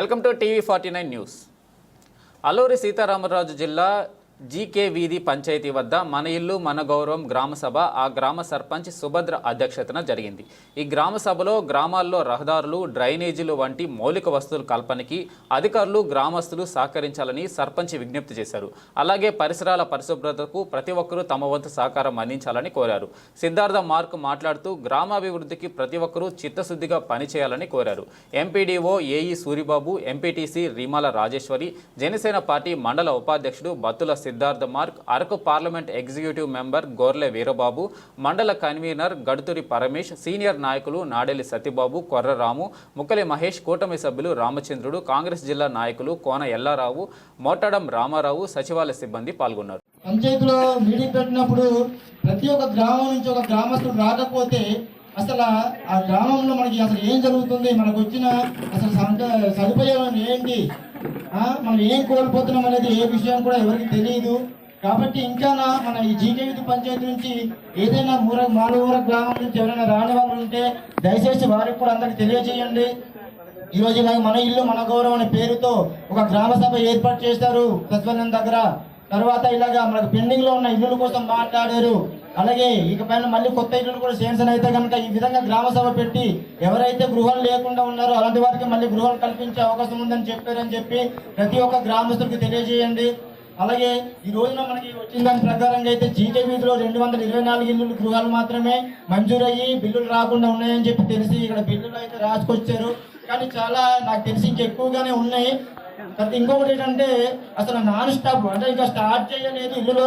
Welcome to టీవీ49 news. Alluri Sitarama జిల్లా జీకే వీధి పంచాయతీ వద్ద మన ఇల్లు మన గౌరవం గ్రామ సభ ఆ గ్రామ సర్పంచ్ సుభద్ర అధ్యక్షతన జరిగింది. ఈ గ్రామ సభలో గ్రామాల్లో రహదారులు, డ్రైనేజీలు వంటి మౌలిక వస్తువుల కల్పనకి అధికారులు, గ్రామస్తులు సహకరించాలని సర్పంచ్ విజ్ఞప్తి చేశారు. అలాగే పరిసరాల పరిశుభ్రతకు ప్రతి ఒక్కరూ తమ వంతు సహకారం అందించాలని కోరారు. సిద్ధార్థ మార్క్ మాట్లాడుతూ గ్రామాభివృద్ధికి ప్రతి ఒక్కరూ చిత్తశుద్ధిగా పనిచేయాలని కోరారు. MPDO AE Suribabu, MPTC Rimala Rajeswari, Janasena party మండల ఉపాధ్యక్షుడు Battula Siddhartha Mark, Araku parliament executive member Gorle Veerababu, మండల కన్వీనర్ గడుతురి పరమేష్, సీనియర్ నాయకులు నాడెల్లి సత్యబాబు, కొర్రరాము, ముక్కలి మహేష్, కూటమి సభ్యులు రామచంద్రుడు, కాంగ్రెస్ జిల్లా నాయకులు కోన ఎల్లారావు, మోటడం రామారావు, సచివాలయ సిబ్బంది పాల్గొన్నారు. పంచాయతీలో మీటింగ్ పెట్టినప్పుడు ప్రతి ఒక్క గ్రామం నుంచి ఒక గ్రామస్తుడు రాకపోతే అసలు ఆ గ్రామంలో మనకి అసలు ఏం జరుగుతుంది, మనకు వచ్చిన అసలు సదుపాయం ఏంటి, మనం ఏం కోల్పోతున్నాం అనేది ఏ విషయం కూడా ఎవరికి తెలియదు. కాబట్టి ఇంకా మన ఈ జీకే వీధి పంచాయతీ నుంచి ఏదైనా మాలూర గ్రామం నుంచి ఎవరైనా రాని వాళ్ళు ఉంటే దయచేసి వారికి కూడా అందరికి తెలియజేయండి. ఈరోజు ఇలాగ మన ఇల్లు మన గౌరవం అనే పేరుతో ఒక గ్రామ సభ ఏర్పాటు చేస్తారు సచివాలయం దగ్గర. తర్వాత ఇలాగా మనకు పెండింగ్ లో ఉన్న ఇల్లుల కోసం మాట్లాడారు. అలాగే ఇక పైన మళ్ళీ కొత్త ఇల్లులు కూడా శాంక్షన్ అయితే కనుక ఈ విధంగా గ్రామ సభ పెట్టి ఎవరైతే గృహాలు లేకుండా ఉన్నారో అలాంటి వారికి మళ్ళీ గృహాలు కల్పించే అవకాశం ఉందని చెప్పి ప్రతి ఒక్క గ్రామస్తులకు తెలియజేయండి. అలాగే ఈ రోజున మనకి వచ్చిన దాని ప్రకారంగా అయితే జీకే వీధిలో 224 ఇల్లు గృహాలు మాత్రమే మంజూరయ్యి బిల్లులు రాకుండా ఉన్నాయని చెప్పి తెలిసి ఇక్కడ బిల్లులు అయితే రాసుకొచ్చారు. కానీ చాలా నాకు తెలిసి ఇంకెక్కువగానే ఉన్నాయి. ఇంకొకటి ఏంటంటే అసలు నాన్ స్టాప్ అంటే ఇంకా స్టార్ట్ చేయలేదు ఇల్లులు,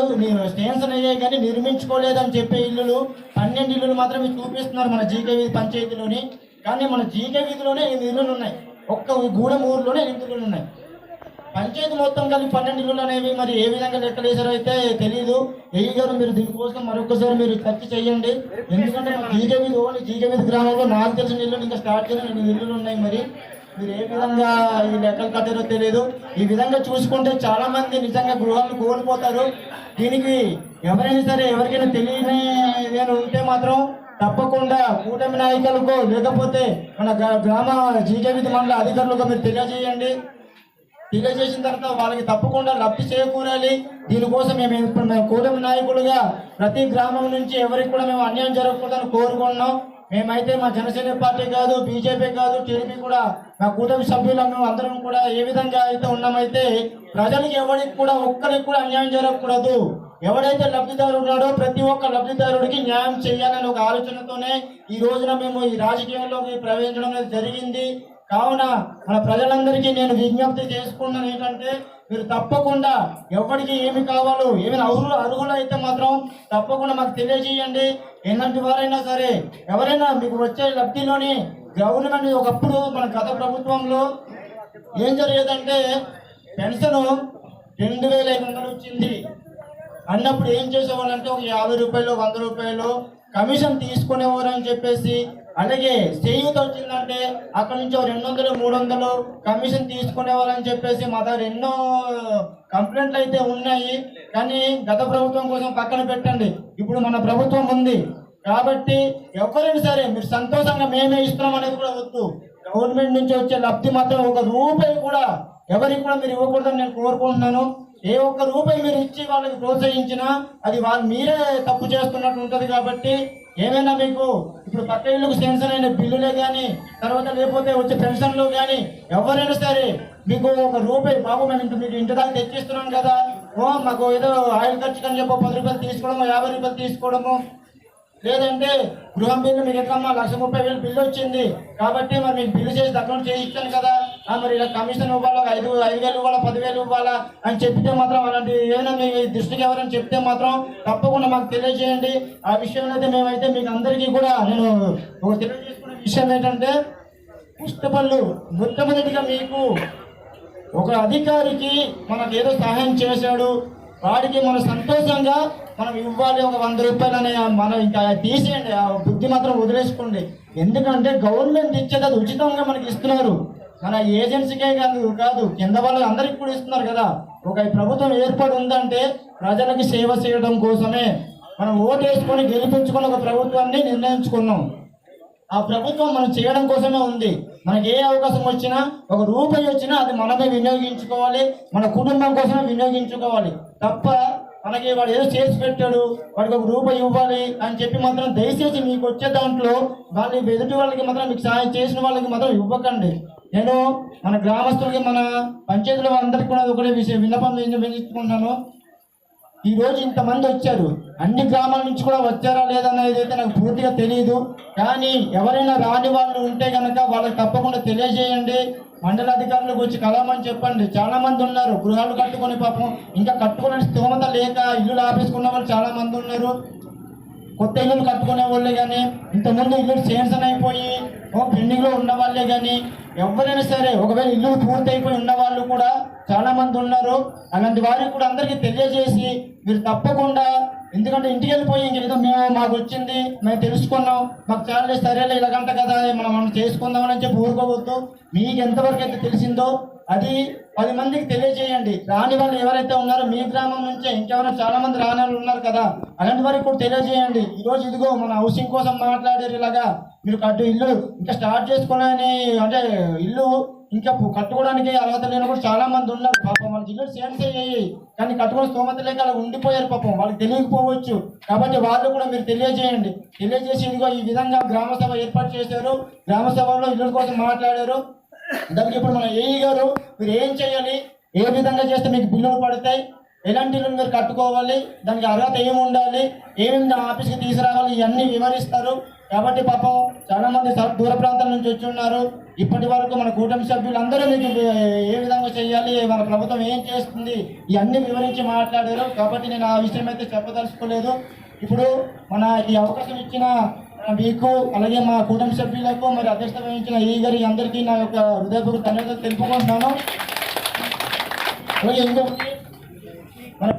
స్టేషన్ అయ్యాయి కానీ నిర్మించుకోలేదు అని చెప్పే ఇల్లులు 12 ఇల్లులు మాత్రమే చూపిస్తున్నారు మన జీకే వీధి పంచాయతీలోని. కానీ మన జీకే వీధిలోనే 8 ఇల్లులు ఉన్నాయి, ఒక్క గూడెం ఊరిలోనే 8 ఇల్లులు ఉన్నాయి. పంచాయతీ మొత్తం కలిపి 12 ఇల్లులు అనేవి మరి ఏ విధంగా లెక్కలేసారో అయితే తెలియదు. ఏఈ గారు మీరు దీనికోసం మరొకసారి మీరు చర్చ చేయండి. ఎందుకంటే జీకే వీధి ఓన్లీ జీకే వీధి గ్రామంలో నాకు తెలిసిన ఇల్లులు ఇంకా స్టార్ట్ చేసిన 8 ఇల్లులు ఉన్నాయి. మరి మీరు ఏ విధంగా ఈ లెక్కలు కట్టారో తెలియదు. ఈ విధంగా చూసుకుంటే చాలా మంది నిజంగా గృహాలను కోల్పోతారు. దీనికి ఎవరైనా సరే ఎవరికైనా తెలియని ఏదైనా ఉంటే మాత్రం తప్పకుండా కూటమి నాయకులకు లేకపోతే మన గ్రామ జీకే వీధి మండల అధికారులకు మీరు తెలియజేయండి. తెలియజేసిన తర్వాత వాళ్ళకి తప్పకుండా లబ్ధి చేకూరాలి. దీనికోసం మేము కూటమి నాయకులుగా ప్రతి గ్రామం నుంచి ఎవరికి కూడా మేము అన్యాయం జరగకూడదని కోరుకుంటున్నాం. మేమైతే మా జనసేన పార్టీ కాదు, బీజేపీ కాదు, టీడీపీ కూడా మా కూటమి సభ్యులను అందరం కూడా ఏ విధంగా అయితే ఉన్నామైతే ప్రజలకు ఎవరికి కూడా ఒక్కరికి కూడా అన్యాయం జరగకూడదు. ఎవడైతే లబ్ధిదారుడు ఉన్నాడో ప్రతి ఒక్క లబ్ధిదారుడికి న్యాయం చేయాలని ఒక ఆలోచనతోనే ఈ రోజున మేము ఈ రాజకీయాల్లోకి ప్రవేశించడం అనేది జరిగింది. కావున మన ప్రజలందరికీ నేను విజ్ఞప్తి చేసుకున్నాను ఏంటంటే మీరు తప్పకుండా ఎవరికి ఏమి కావాలో ఏమైనా అర్హులు అయితే మాత్రం తప్పకుండా మాకు తెలియజేయండి. ఎలాంటి వారైనా సరే ఎవరైనా మీకు వచ్చే లబ్ధిలోని గవర్నమెంట్ ఒకప్పుడు మన గత ప్రభుత్వంలో ఏం జరిగేదంటే పెన్షన్ 2500 వచ్చింది అన్నప్పుడు ఏం చేసేవాళ్ళంటే ఒక 50 రూపాయలు 100 రూపాయలు కమిషన్ తీసుకునేవారు అని చెప్పేసి, అలాగే చేయూత వచ్చిందంటే అక్కడ నుంచి 200 300 కమిషన్ తీసుకునేవారని చెప్పేసి మా దగ్గర ఎన్నో కంప్లైంట్లు అయితే ఉన్నాయి. కానీ గత ప్రభుత్వం కోసం పక్కన పెట్టండి, ఇప్పుడు మన ప్రభుత్వం ఉంది కాబట్టి ఎవరైనా సరే మీరు సంతోషంగా మేమే ఇస్తున్నాం అనేది కూడా వద్దు. గవర్నమెంట్ నుంచి వచ్చే లబ్ధి మాత్రం 1 రూపాయి కూడా ఎవరికి కూడా మీరు ఇవ్వకూడదని నేను కోరుకుంటున్నాను. ఏ ఒక్క రూపాయి మీరు ఇచ్చి వాళ్ళకి ప్రోత్సహించినా అది వాళ్ళు మీరే తప్పు చేస్తున్నట్టు ఉంటుంది. కాబట్టి ఏమైనా మీకు ఇప్పుడు పక్క ఇళ్ళకు శాంక్షన్ అయిన బిల్లులే కానీ తర్వాత లేకపోతే వచ్చే పెన్షన్లు కానీ ఎవరైనా సరే మీకు 1 రూపాయి బాబు మేము మీకు ఇంటి దాకా తెచ్చిస్తున్నాం కదా, మాకు ఏదో ఆయిల్ ఖర్చు అని చెప్పి 10 రూపాయలు తీసుకోవడము 50 రూపాయలు తీసుకోవడము, లేదంటే గృహం బిల్లు మీకు ఎట్లమ్మా 1,30,000 బిల్లు వచ్చింది కాబట్టి మరి మీకు బిల్లు చేసి అకౌంట్ చేయించాను కదా, మరి ఇలా కమిషన్ ఇవ్వాలా 5,000 ఇవ్వాలా 10,000 ఇవ్వాలా అని చెప్తే మాత్రం అలాంటి ఏమైనా మీ దృష్టికి ఎవరైనా చెప్తే మాత్రం తప్పకుండా మాకు తెలియజేయండి. ఆ విషయంలో అయితే మేమైతే మీకు అందరికీ కూడా నేను ఒక తెలియజేసుకునే విషయం ఏంటంటే పుస్తపల్లు మొట్టమొదటిగా మీకు ఒక అధికారికి మనకు ఏదో సహాయం చేశాడు, వాడికి మనం సంతోషంగా మనం ఇవ్వాలి ఒక 100 రూపాయలు అనే మనం ఇంకా తీసేయండి, ఆ బుద్ధి మాత్రం వదిలేసుకోండి. ఎందుకంటే గవర్నమెంట్ ఇచ్చేది అది ఉచితంగా మనకి ఇస్తున్నారు, మన ఏజెన్సీకే కాదు కింద వాళ్ళకి అందరికి కూడా ఇస్తున్నారు కదా. ఒక ప్రభుత్వం ఏర్పాటు ఉందంటే ప్రజలకి సేవ చేయడం కోసమే మనం ఓటు వేసుకొని గెలిపించుకుని ఒక ప్రభుత్వాన్ని నిర్ణయించుకున్నాం. ఆ ప్రభుత్వం మనం చేయడం కోసమే ఉంది. మనకి ఏ అవకాశం వచ్చినా, ఒక రూపాయి వచ్చినా అది మనమే వినియోగించుకోవాలి, మన కుటుంబం కోసమే వినియోగించుకోవాలి తప్ప మనకి వాడు ఏదో చేసి పెట్టాడు వాడికి ఒక రూపాయి ఇవ్వాలి అని చెప్పి మాత్రం దయచేసి మీకు వచ్చే దాంట్లో వాళ్ళని ఎదుటి వాళ్ళకి మాత్రం మీకు సహాయం చేసిన వాళ్ళకి మాత్రం ఇవ్వకండి. నేను మన గ్రామస్తులకి, మన పంచాయతీలో అందరికీ కూడా ఒకటే విన్నపం వినిపించుకుంటున్నాను. ఈ రోజు ఇంతమంది వచ్చారు, అన్ని గ్రామాల నుంచి కూడా వచ్చారా లేదనేది అయితే నాకు పూర్తిగా తెలియదు. కానీ ఎవరైనా రాని వాళ్ళు ఉంటే కనుక వాళ్ళకి తప్పకుండా తెలియజేయండి. మండల అధికారులకు వచ్చి కలవమని చెప్పండి. చాలా మంది ఉన్నారు గృహాలు కట్టుకొని, పాపం ఇంకా కట్టుకునే స్తోమత లేక ఇల్లులు ఆపేసుకున్న వాళ్ళు చాలా మంది ఉన్నారు. కొత్త ఇల్లులు కట్టుకునే వాళ్ళే కానీ, ఇంతకుముందు ఇల్లు శాంక్షన్ అయిపోయి పెండింగ్లో ఉన్న వాళ్ళే కానీ, ఎవరైనా సరే ఒకవేళ ఇల్లు పూర్తి అయిపోయి ఉన్న వాళ్ళు కూడా చాలా మంది ఉన్నారు. అలాంటి వారికి కూడా అందరికీ తెలియజేసి మీరు తప్పకుండా, ఎందుకంటే ఇంటికి వెళ్ళిపోయి ఇంకేదో మాకు వచ్చింది, మేము తెలుసుకున్నాం, మాకు చాలా సరేలే ఇలాగంట కదా మనం చేసుకుందామని చెప్పి ఊరుకోవద్దు. మీకు ఎంతవరకు అయితే తెలిసిందో అది 10 మందికి తెలియజేయండి. రాని వాళ్ళు ఎవరైతే ఉన్నారో మీ గ్రామం నుంచే ఇంకెవరైనా చాలా మంది రాని వాళ్ళు ఉన్నారు కదా, అలాంటి వారికి కూడా తెలియజేయండి. ఈరోజు ఇదిగో మన హౌసింగ్ కోసం మాట్లాడారు, ఇలాగా మీరు ఇల్లు ఇంకా స్టార్ట్ చేసుకోవాలని, అంటే ఇల్లు ఇంకా కట్టుకోవడానికి అర్హత లేని కూడా చాలా మంది ఉన్నారు. పాపం వాళ్ళకి ఇల్లు సేమ్స్ అయ్యాయి కానీ కట్టుకునే స్తోమత లేక అలా ఉండిపోయారు. పాపం వాళ్ళకి తెలియకపోవచ్చు. కాబట్టి వాళ్ళు కూడా మీరు తెలియజేయండి. తెలియజేసి ఇదిగో ఈ విధంగా గ్రామ సభ ఏర్పాటు చేశారు, గ్రామ సభలో ఇల్లు కోసం మాట్లాడారు. దానికి ఇప్పుడు మన ఏఈ గారు మీరు ఏం చేయాలి, ఏ విధంగా చేస్తే మీకు బిల్లులు పడతాయి, ఎలాంటి ఇల్లు మీరు కట్టుకోవాలి, దానికి అర్హత ఏమి ఉండాలి, ఏమేమి ఆఫీస్కి తీసుకురావాలి, ఇవన్నీ వివరిస్తారు. కాబట్టి పాపం చాలా మంది దూర ప్రాంతాల నుంచి వచ్చి ఉన్నారు. ఇప్పటి వరకు మన కూటమి సభ్యులందరూ మీకు ఏ విధంగా చేయాలి, మన ప్రభుత్వం ఏం చేస్తుంది, ఇవన్నీ వివరించి మాట్లాడారు. కాబట్టి నేను ఆ విషయం అయితే చెప్పదలుచుకోలేదు. ఇప్పుడు మన ఈ అవకాశం ఇచ్చిన మీకు, అలాగే మా కూటమి సభ్యులకు, మరి అధ్యక్షత వహించిన ఈ గారి అందరికీ నా యొక్క హృదయపూర్వక ధన్యవాదాలు తెలుపుకుంటున్నాను. అలాగే ఇంకొకటి